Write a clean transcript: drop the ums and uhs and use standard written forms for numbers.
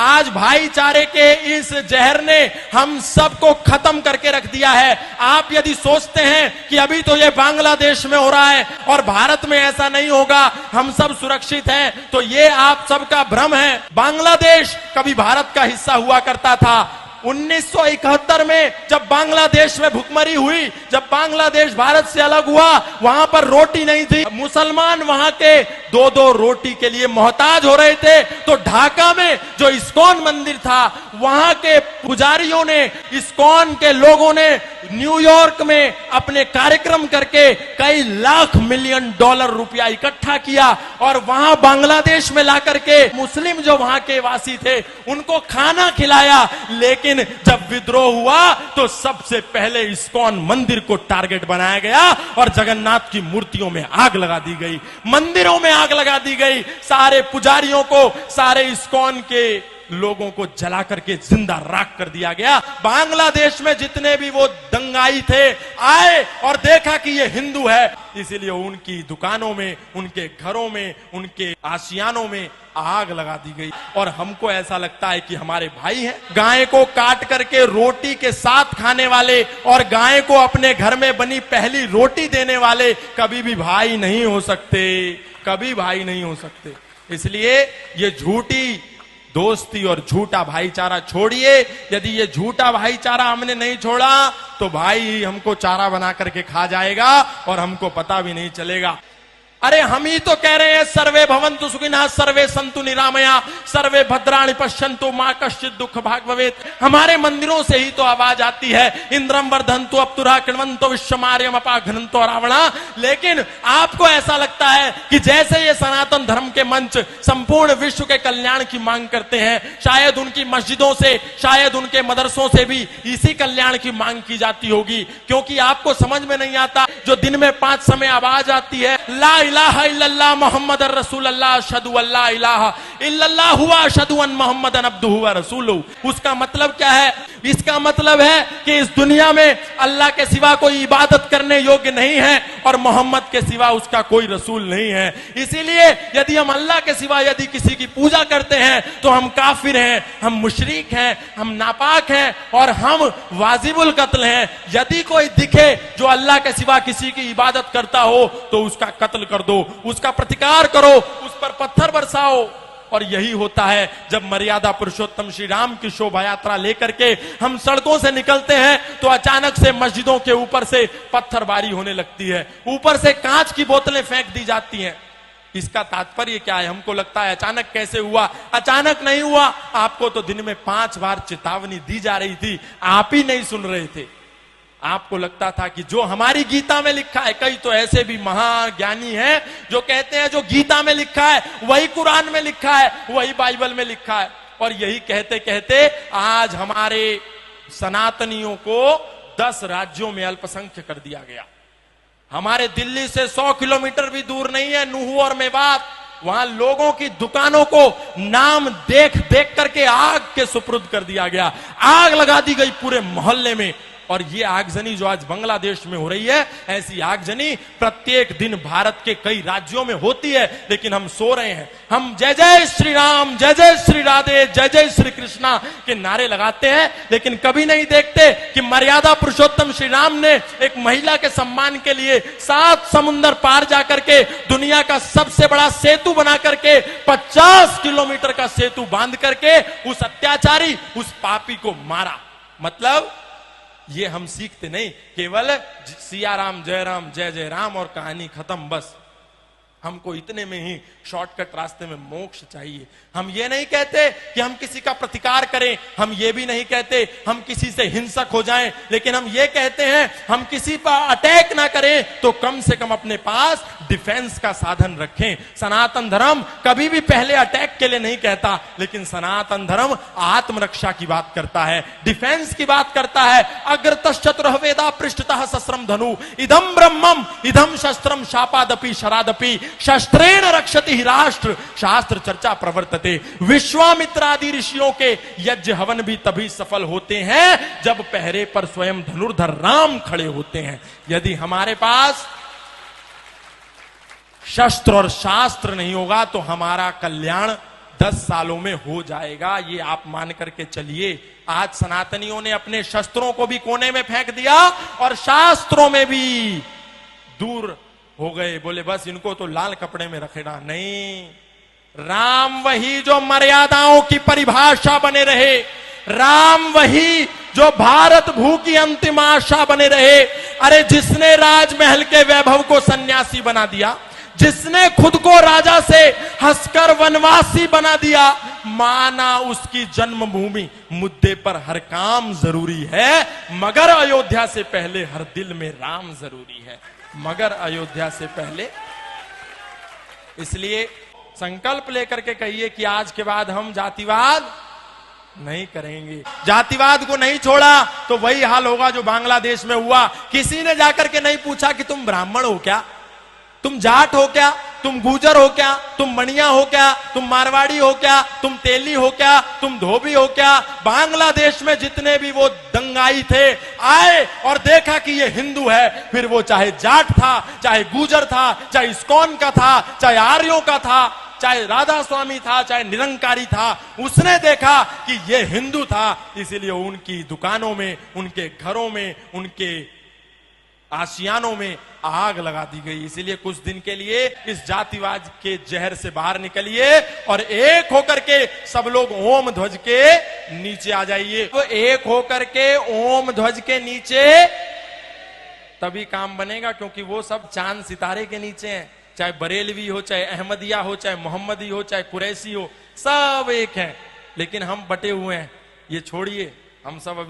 आज भाईचारे के इस जहर ने हम सबको खत्म करके रख दिया है। आप यदि सोचते हैं कि अभी तो ये बांग्लादेश में हो रहा है और भारत में ऐसा नहीं होगा, हम सब सुरक्षित हैं, तो ये आप सबका भ्रम है। बांग्लादेश कभी भारत का हिस्सा हुआ करता था। 1971 में जब बांग्लादेश में भुखमरी हुई, जब बांग्लादेश भारत से अलग हुआ, वहां पर रोटी नहीं थी। मुसलमान वहां के 2-2 रोटी के लिए मोहताज हो रहे थे। तो ढाका में जो इस्कॉन मंदिर था, वहां के पुजारियों ने, इस्कॉन के लोगों ने न्यूयॉर्क में अपने कार्यक्रम करके कई लाख मिलियन डॉलर रुपया इकट्ठा किया और वहां बांग्लादेश में लाकर के मुस्लिम जो वहां के वासी थे उनको खाना खिलाया। लेकिन जब विद्रोह हुआ तो सबसे पहले इस्कॉन मंदिर को टारगेट बनाया गया और जगन्नाथ की मूर्तियों में आग लगा दी गई, मंदिरों में आग लगा दी गई, सारे पुजारियों को, सारे इस्कॉन के लोगों को जला करके जिंदा राख कर दिया गया। बांग्लादेश में जितने भी वो दंगाई थे आए और देखा कि ये हिंदू है, इसीलिए उनकी दुकानों में, उनके घरों में, उनके आशियानों में आग लगा दी गई। और हमको ऐसा लगता है कि हमारे भाई हैं। गाय को काट करके रोटी के साथ खाने वाले और गाय को अपने घर में बनी पहली रोटी देने वाले कभी भी भाई नहीं हो सकते, कभी भाई नहीं हो सकते। इसलिए ये झूठी दोस्ती और झूठा भाईचारा छोड़िए। यदि ये झूठा भाईचारा हमने नहीं छोड़ा तो भाई हमको चारा बना करके खा जाएगा और हमको पता भी नहीं चलेगा। अरे हम ही तो कह रहे हैं सर्वे भवन्तु सुखिनः, सर्वे सन्तु निरामया, सर्वे भद्राणि पश्यन्तु मा कश्चित् दुःख भाग् भवेत्। हमारे मंदिरों से ही तो आवाज आती है, इंद्रम वर्धन्तु अप्तुरा कृण्वन्तो विश्वमार्यम अपाघ्नन्तो रावणा। लेकिन आपको ऐसा लगता है कि जैसे ये सनातन धर्म के मंच संपूर्ण विश्व के कल्याण की मांग करते हैं, शायद उनकी मस्जिदों से, शायद उनके मदरसों से भी इसी कल्याण की मांग की जाती होगी। क्योंकि आपको समझ में नहीं आता, जो दिन में 5 समय आवाज आती है, ला इलाहा इल्लल्लाह मोहम्मद रसूलुल्लाह अशहदु अल्ला इलाहा इल्लल्लाह हुवा अशहदु अन मोहम्मदन अब्दुहु व रसूलुहु। उसका मतलब क्या है? इसका मतलब है कि इस दुनिया में अल्लाह के सिवा कोई इबादत करने योग्य नहीं है और मोहम्मद के सिवा उसका कोई रसूल नहीं है। इसीलिए यदि हम अल्लाह के सिवा यदि किसी की पूजा करते हैं तो हम काफिर हैं, हम मुशरिक हैं, हम नापाक हैं और हम वाजिबुल कत्ल हैं। यदि कोई दिखे जो अल्लाह के सिवा किसी की इबादत करता हो तो उसका कत्ल कर दो, उसका प्रतिकार करो, उस पर पत्थर बरसाओ। और यही होता है जब मर्यादा पुरुषोत्तम श्री राम की शोभा यात्रा लेकर के हम सड़कों से निकलते हैं तो अचानक से मस्जिदों के ऊपर से पत्थरबारी होने लगती है, ऊपर से कांच की बोतलें फेंक दी जाती हैं। इसका तात्पर्य क्या है? हमको लगता है अचानक कैसे हुआ? अचानक नहीं हुआ, आपको तो दिन में 5 बार चेतावनी दी जा रही थी, आप ही नहीं सुन रहे थे। आपको लगता था कि जो हमारी गीता में लिखा है, कई तो ऐसे भी महाज्ञानी हैं जो कहते हैं जो गीता में लिखा है वही कुरान में लिखा है, वही बाइबल में लिखा है। और यही कहते कहते आज हमारे सनातनियों को 10 राज्यों में अल्पसंख्य कर दिया गया। हमारे दिल्ली से 100 किलोमीटर भी दूर नहीं है नूह और मेवात, वहां लोगों की दुकानों को नाम देख देख करके आग के सुपुर्द कर दिया गया, आग लगा दी गई पूरे मोहल्ले में। और ये आगजनी जो आज बांग्लादेश में हो रही है, ऐसी आगजनी प्रत्येक दिन भारत के कई राज्यों में होती है, लेकिन हम सो रहे हैं। हम जय जय श्री राम, जय जय श्री राधे, जय जय श्री कृष्णा के नारे लगाते हैं, लेकिन कभी नहीं देखते कि मर्यादा पुरुषोत्तम श्री राम ने एक महिला के सम्मान के लिए 7 समुंदर पार जाकर के दुनिया का सबसे बड़ा सेतु बना करके 50 किलोमीटर का सेतु बांध करके उस अत्याचारी, उस पापी को मारा। मतलब ये हम सीखते नहीं, केवल सिया राम जय जय राम और कहानी खत्म। बस हमको इतने में ही शॉर्टकट रास्ते में मोक्ष चाहिए। हम ये नहीं कहते कि हम किसी का प्रतिकार करें, हम ये भी नहीं कहते हम किसी से हिंसक हो जाएं, लेकिन हम ये कहते हैं हम किसी पर अटैक ना करें तो कम से कम अपने पास डिफेंस का साधन रखें। सनातन धर्म कभी भी पहले अटैक के लिए नहीं कहता, लेकिन सनातन धर्म आत्मरक्षा की बात करता है, डिफेंस की बात करता है। अग्रतश्चतुरः वेदा पृष्ठतः सस्रम धनु इदम ब्रह्मम इदम शस्त्रम शापादपि शरादपि शस्त्रेण रक्षति ही राष्ट्र शास्त्र चर्चा प्रवर्तते। विश्वामित्रादि ऋषियों के यज्ञ हवन भी तभी सफल होते हैं जब पहरे पर स्वयं धनुर्धर राम खड़े होते हैं। यदि हमारे पास शस्त्र और शास्त्र नहीं होगा तो हमारा कल्याण 10 सालों में हो जाएगा, ये आप मान करके चलिए। आज सनातनियों ने अपने शस्त्रों को भी कोने में फेंक दिया और शास्त्रों में भी दूर हो गए, बोले बस इनको तो लाल कपड़े में रखेना। नहीं, राम वही जो मर्यादाओं की परिभाषा बने रहे, राम वही जो भारत भू की अंतिम आशा बने रहे। अरे जिसने राजमहल के वैभव को सन्यासी बना दिया, जिसने खुद को राजा से हंसकर वनवासी बना दिया, माना उसकी जन्मभूमि मुद्दे पर हर काम जरूरी है, मगर अयोध्या से पहले हर दिल में राम जरूरी है, मगर अयोध्या से पहले। इसलिए संकल्प लेकर के कहिए कि आज के बाद हम जातिवाद नहीं करेंगे। जातिवाद को नहीं छोड़ा तो वही हाल होगा जो बांग्लादेश में हुआ। किसी ने जाकर के नहीं पूछा कि तुम ब्राह्मण हो क्या, तुम जाट हो क्या, तुम गुजर हो क्या, तुम मणिया हो क्या, तुम मारवाड़ी हो क्या, तुम तेली हो क्या, तुम धोबी हो क्या। बांग्लादेश में जितने भी वो दंगाई थे आए और देखा कि ये हिंदू है, फिर वो चाहे जाट था, चाहे गुजर था, चाहे इस्कॉन का था, चाहे आर्यों का था, चाहे राधा स्वामी था, चाहे निरंकारी था, उसने देखा कि ये हिंदू था। इसीलिए उनकी दुकानों में, उनके घरों में, उनके आशियानों में आग लगा दी गई। इसीलिए कुछ दिन के लिए इस जातिवाद के जहर से बाहर निकलिए और एक होकर के सब लोग ओम ध्वज के नीचे आ जाइए। तो एक होकर के ओम ध्वज के नीचे तभी काम बनेगा, क्योंकि वो सब चांद सितारे के नीचे हैं। चाहे बरेलवी हो, चाहे अहमदिया हो, चाहे मोहम्मदी हो, चाहे कुरैशी हो, सब एक हैं, लेकिन हम बटे हुए हैं। ये छोड़िए, हम सब अभी